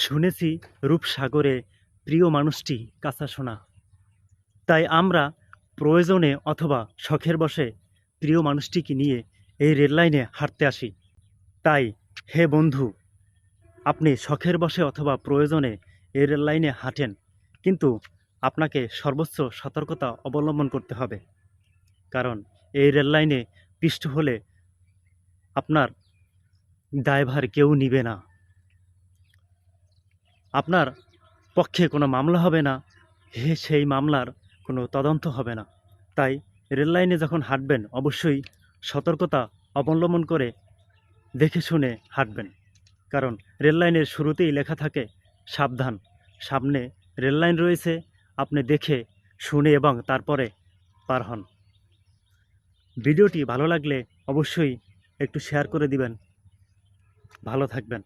শুনেছি রূপসাগরে প্রিয় মানুষটি কাঁচা সোনা। তাই আমরা প্রয়োজনে অথবা শখের বশে প্রিয় মানুষটিকে নিয়ে এই রেললাইনে হাঁটতে আসি। তাই হে বন্ধু, আপনি শখের বশে অথবা প্রয়োজনে এই রেললাইনে হাঁটেন, কিন্তু আপনাকে সর্বোচ্চ সতর্কতা অবলম্বন করতে হবে। কারণ এই রেললাইনে পিষ্ট হলে আপনার দায়ভার কেউ নিবে না। আপনার পক্ষে কোনো মামলা হবে না, সেই মামলার কোনো তদন্ত হবে না। তাই রেললাইনে যখন হাঁটবেন অবশ্যই সতর্কতা অবলম্বন করে দেখে শুনে হাঁটবেন। কারণ রেললাইনের শুরুতেই লেখা থাকে সাবধান, সামনে রেললাইন রয়েছে, আপনি দেখে শুনে এবং তারপরে পার হন। ভিডিওটি ভালো লাগলে অবশ্যই একটু শেয়ার করে দিবেন। ভালো থাকবেন।